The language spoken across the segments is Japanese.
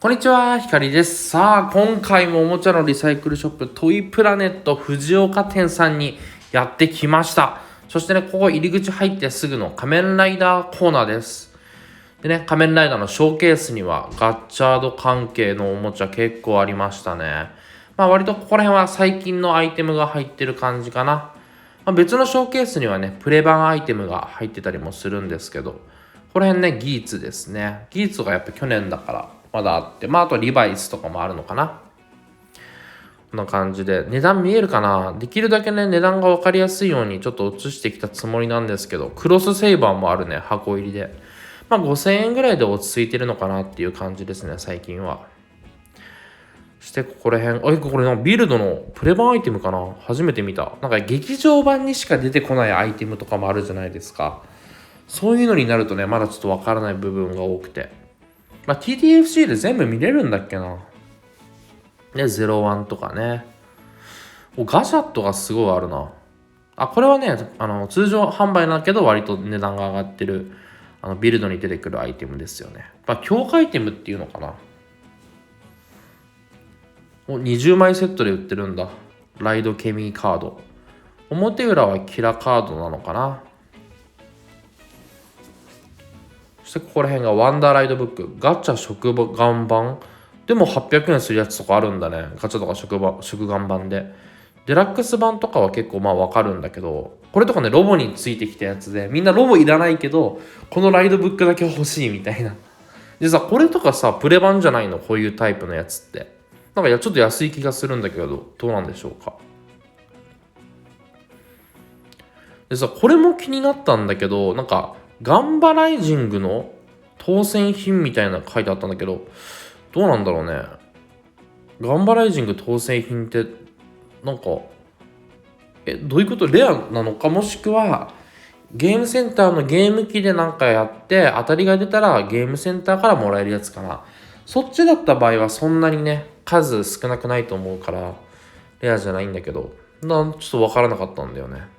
こんにちは、ひかりです。さあ、今回もおもちゃのリサイクルショップ、トイプラネット藤岡店さんにやってきました。そしてね、ここ入り口入ってすぐの仮面ライダーコーナーです。でね、仮面ライダーのショーケースにはガッチャード関係のおもちゃ結構ありましたね。割とここら辺は最近のアイテムが入ってる感じかな。別のショーケースにはね、プレ版アイテムが入ってたりもするんですけど、ここら辺ね、ギーツですね。ギーツがやっぱ去年だからまだあって、あとリバイスとかもあるのかな。こんな感じで、値段見えるかな。できるだけね、値段が分かりやすいようにちょっと映してきたつもりなんですけど、クロスセイバーもあるね、箱入りで。5000円ぐらいで落ち着いてるのかなっていう感じですね、最近は。そしてここら辺、これビルドのプレ版アイテムかな。初めて見た。なんか劇場版にしか出てこないアイテムとかもあるじゃないですか。そういうのになるとね、まだちょっとわからない部分が多くて。TTFC で全部見れるんだっけな。ね、01とかね。ガシャットがすごいあるな。これはね、通常販売だけど割と値段が上がってる、ビルドに出てくるアイテムですよね。強化アイテムっていうのかな。20枚セットで売ってるんだ。ライドケミーカード。表裏はキラカードなのかな。そしてここら辺がワンダーライドブック。ガチャ食玩版でも800円するやつとかあるんだね。ガチャとか食玩版で。デラックス版とかは結構わかるんだけど、これとかね、ロボについてきたやつで、みんなロボいらないけど、このライドブックだけ欲しいみたいな。でさ、これとかさ、プレ版じゃないの？こういうタイプのやつって。なんかちょっと安い気がするんだけど、どうなんでしょうか。でさ、これも気になったんだけど、なんか、ガンバライジングの当選品みたいなの書いてあったんだけど、どうなんだろうね。ガンバライジング当選品って、なんか、どういうこと？レアなのか、もしくは、ゲームセンターのゲーム機でなんかやって、当たりが出たらゲームセンターからもらえるやつかな。そっちだった場合はそんなにね、数少なくないと思うから、レアじゃないんだけど、ちょっとわからなかったんだよね。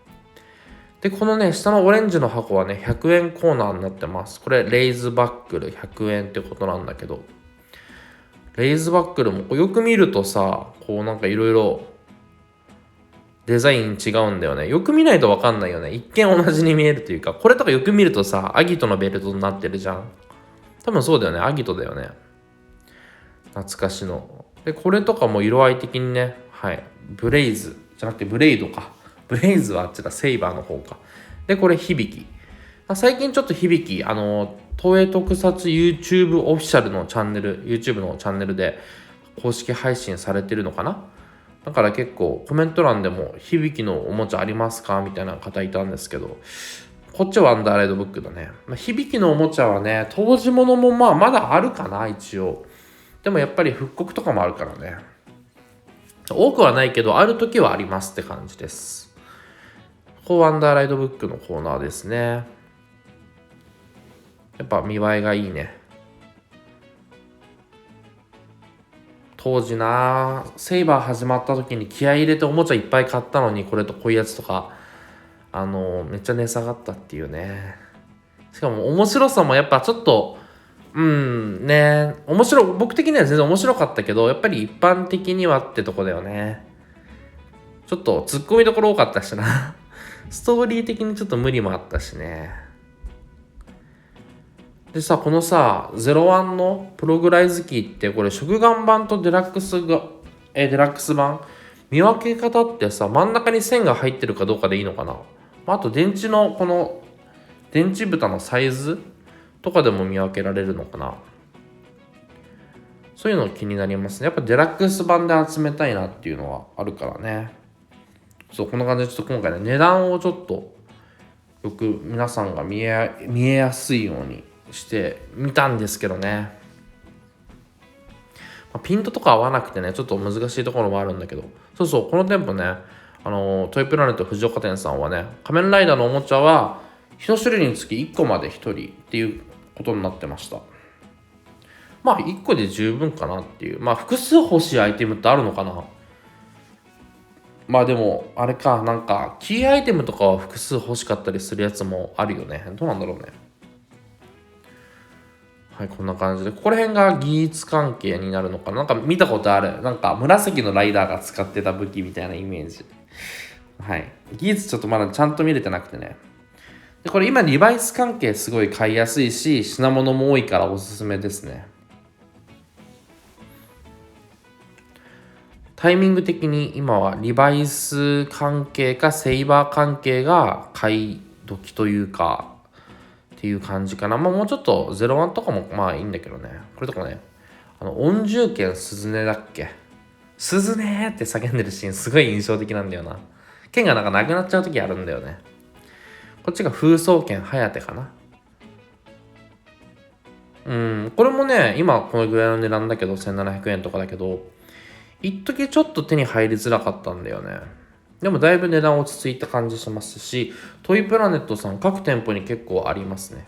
で、このね、下のオレンジの箱はね、100円コーナーになってます。これ、レイズバックル100円ってことなんだけど、レイズバックルもよく見るとさ、なんかいろいろデザイン違うんだよね。よく見ないとわかんないよね。一見同じに見えるというか、これとかよく見るとさ、アギトのベルトになってるじゃん。多分そうだよね。アギトだよね。懐かしの。で、これとかも色合い的にね、はい。ブレイズじゃなくてブレイドか。ブレイズはあっちだ。セイバーの方か。で、これ響き。最近ちょっと響き、東映特撮 YouTube オフィシャルのチャンネル、YouTube のチャンネルで公式配信されてるのかな。だから結構コメント欄でも響きのおもちゃありますかみたいな方いたんですけど、こっちはアンダーライドブックだね。響きのおもちゃはね、当時ものもまだあるかな、一応。でもやっぱり復刻とかもあるからね。多くはないけど、ある時はありますって感じです。ここアンダーライドブックのコーナーですね。やっぱ見栄えがいいね。当時な、セイバー始まった時に気合い入れておもちゃいっぱい買ったのに、これとこういうやつとか、めっちゃ値下がったっていうね。しかも面白さもやっぱちょっと、僕的には全然面白かったけど、やっぱり一般的にはってとこだよね。ちょっと突っ込みどころ多かったしな。ストーリー的にちょっと無理もあったしね。でさ、このさ、01のプログライズキーって、これ、食玩版とデラックス版、見分け方ってさ、真ん中に線が入ってるかどうかでいいのかな。あと、電池蓋のサイズとかでも見分けられるのかな。そういうの気になりますね。やっぱデラックス版で集めたいなっていうのはあるからね。そう、こんな感じでちょっと今回ね、値段をちょっとよく皆さんが見えやすいようにしてみたんですけどね。ピントとか合わなくてね、ちょっと難しいところもあるんだけど、そうそう、この店舗ね、トイプラネット藤岡店さんはね、仮面ライダーのおもちゃは1種類につき1個まで1人っていうことになってました。1個で十分かなっていう。複数欲しいアイテムってあるのかな。でもあれか、なんかキーアイテムとかは複数欲しかったりするやつもあるよね。どうなんだろうね。はい、こんな感じで、ここら辺が技術関係になるのかな。なんか見たことある。なんか紫のライダーが使ってた武器みたいなイメージ。はい。技術ちょっとまだちゃんと見れてなくてね。で、これ今リバイス関係すごい買いやすいし、品物も多いからおすすめですね。タイミング的に今はリバイス関係かセイバー関係が買い時というか、っていう感じかな。まあもうちょっと01とかもまあいいんだけどね。これとかね、恩獣剣鈴音だっけ、鈴音って叫んでるシーンすごい印象的なんだよな。剣がなんかなくなっちゃう時あるんだよね。こっちが風葬剣颯かな。これもね、今このぐらいの値段だけど、1700円とかだけど、一時ちょっと手に入りづらかったんだよね。でもだいぶ値段落ち着いた感じしますし、トイプラネットさん各店舗に結構ありますね。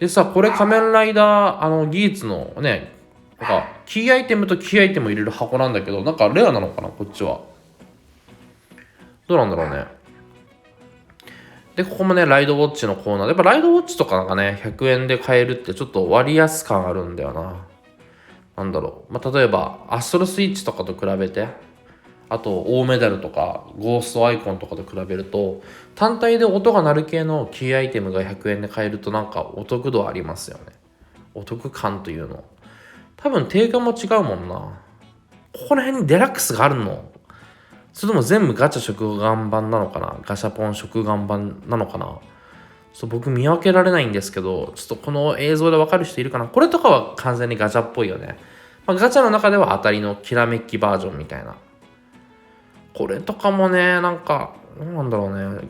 でさ、これ仮面ライダー、技術のね、なんか、キーアイテムとキーアイテム入れる箱なんだけど、なんかレアなのかな、こっちは。どうなんだろうね。で、ここもね、ライドウォッチのコーナーで、やっぱライドウォッチとかなんかね、100円で買えるってちょっと割安感あるんだよな。なんだろう。まあ、例えば、アストロスイッチとかと比べて、あと、大メダルとか、ゴーストアイコンとかと比べると、単体で音が鳴る系のキーアイテムが100円で買えるとなんかお得度ありますよね。お得感というの。多分定価も違うもんな。ここら辺にデラックスがあるの。それとも全部ガチャ食玩版なのかな、ガシャポン食玩版なのかな。僕見分けられないんですけど、ちょっとこの映像で分かる人いるかな。これとかは完全にガチャっぽいよね。まあ、ガチャの中では当たりのきらめきバージョンみたいな。これとかもね、なんか、どうなんだろうね。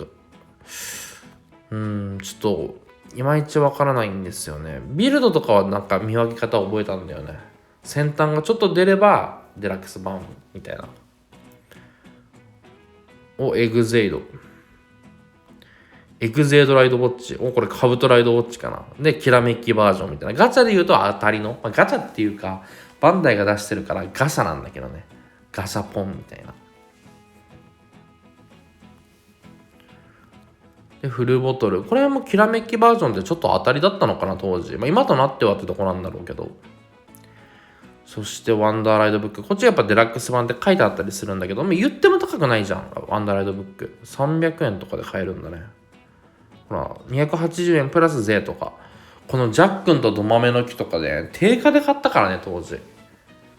ちょっと、いまいちわからないんですよね。ビルドとかはなんか見分け方を覚えたんだよね。先端がちょっと出れば、デラックス版みたいな。エグゼイド。エグゼイドライドウォッチ。これカブトライドウォッチかな。で、きらめきバージョンみたいな。ガチャで言うと当たりの。まあ、ガチャっていうか、バンダイが出してるからガシャなんだけどね。ガシャポンみたいな。で、フルボトル。これもきらめきバージョンでちょっと当たりだったのかな、当時。まあ、今となってはってとこなんだろうけど。そしてワンダーライドブック。こっちやっぱデラックス版って書いてあったりするんだけど、言っても高くないじゃん。ワンダーライドブック。300円とかで買えるんだね。ほら、280円プラス税とか。このジャックンとドマメの木とかで、定価で買ったからね、当時。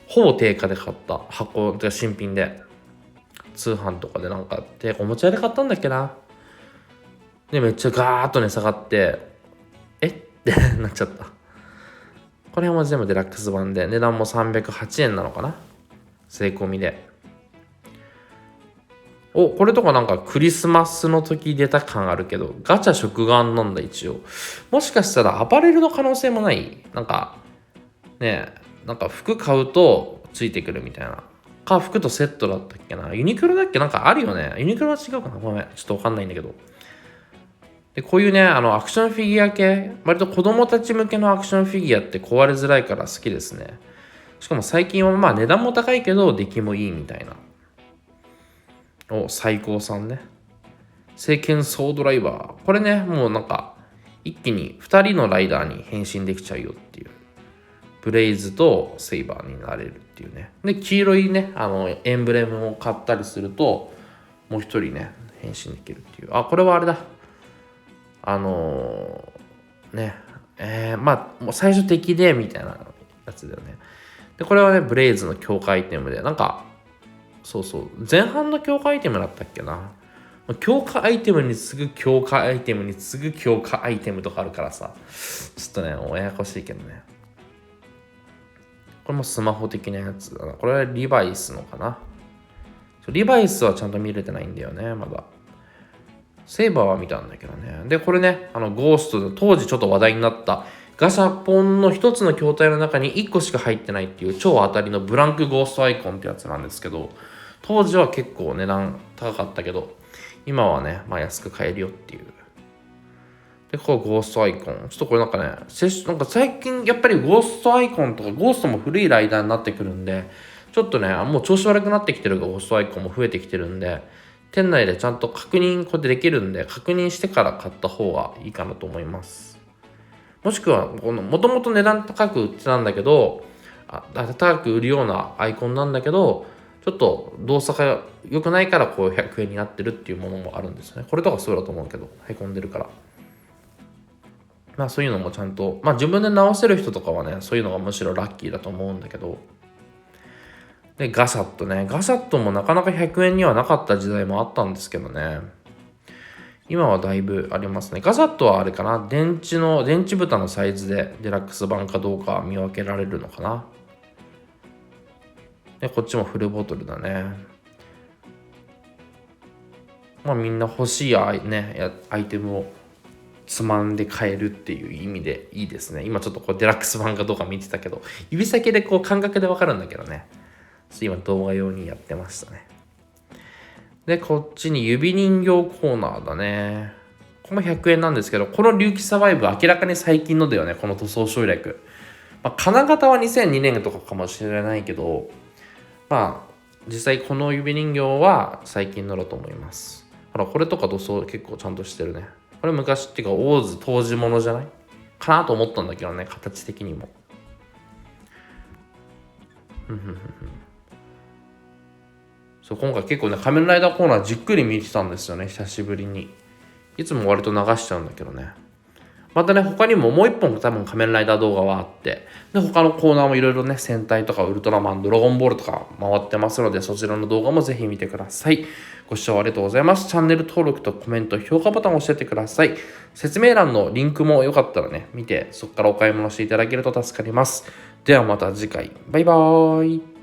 ほぼ定価で買った。箱で新品で。通販とかでなんか、おもちゃ屋で買ったんだっけな。で、めっちゃガーッと値下がって、ってなっちゃった。これも全部デラックス版で、値段も308円なのかな、税込みで。これとかなんかクリスマスの時出た感あるけど、ガチャ食玩なんだ一応。もしかしたらアパレルの可能性もない？なんか、ねえ、なんか服買うとついてくるみたいな。服とセットだったっけな。ユニクロだっけ、なんかあるよね。ユニクロは違うかな、ごめん。ちょっとわかんないんだけど。で、こういうね、アクションフィギュア系、割と子供たち向けのアクションフィギュアって壊れづらいから好きですね。しかも最近はまあ値段も高いけど出来もいいみたいな。最高さんね。聖剣ソードライバー。これね、もうなんか、一気に2人のライダーに変身できちゃうよっていう。ブレイズとセイバーになれるっていうね。で、黄色いね、エンブレムを買ったりすると、もう一人ね、変身できるっていう。これはあれだ。まあ、もう最初敵で、みたいなやつだよね。で、これはね、ブレイズの強化アイテムで、なんか、そうそう、前半の強化アイテムだったっけな。強化アイテムに次ぐ強化アイテムに次ぐ強化アイテムとかあるからさ、ちょっとね、ややこしいけどね。これもスマホ的なやつだな。これはリバイスのかな。リバイスはちゃんと見れてないんだよね、まだ。セイバーは見たんだけどね。で、これね、ゴーストで当時ちょっと話題になったガシャポンの一つの筐体の中に1個しか入ってないっていう超当たりのブランクゴーストアイコンってやつなんですけど、当時は結構値段高かったけど、今はね、まあ安く買えるよっていう。で、ここゴーストアイコン。ちょっとこれなんかね、なんか最近やっぱりゴーストアイコンとかゴーストも古いライダーになってくるんで、ちょっとね、もう調子悪くなってきてるゴーストアイコンも増えてきてるんで、店内でちゃんと確認こうやってできるんで、確認してから買った方がいいかなと思います。もしくはもともと値段高く売ってたんだけど高く売るようなアイコンなんだけどちょっと動作が良くないからこう100円になってるっていうものもあるんですね。これとかそうだと思うけどへこんでるから、そういうのもちゃんと自分で直せる人とかはねそういうのがむしろラッキーだと思うんだけど、でガシャットもなかなか100円にはなかった時代もあったんですけどね、今はだいぶありますね。ガシャットはあれかな、電池蓋のサイズでデラックス版かどうか見分けられるのかな。でこっちもフルボトルだね。みんな欲しいアイテムをつまんで買えるっていう意味でいいですね。今ちょっとデラックス版かどうか見てたけど、指先で感覚でわかるんだけどね。今動画用にやってましたね。でこっちに指人形コーナーだね。この100円なんですけど、この龍騎サバイブ明らかに最近のだよね、この塗装省略。金型は2002年とかかもしれないけど、実際この指人形は最近のだと思います。ほらこれとか塗装結構ちゃんとしてるね。これ昔っていうかオーズ当時ものじゃないかなと思ったんだけどね、形的にも。そう今回結構ね仮面ライダーコーナーじっくり見てたんですよね、久しぶりに。いつも割と流しちゃうんだけどね。またね他にももう一本多分仮面ライダー動画はあって、で他のコーナーもいろいろね戦隊とかウルトラマン、ドラゴンボールとか回ってますので、そちらの動画もぜひ見てください。ご視聴ありがとうございます。チャンネル登録とコメント、評価ボタンを押しててください。説明欄のリンクもよかったらね見て、そこからお買い物していただけると助かります。ではまた次回、バイバーイ。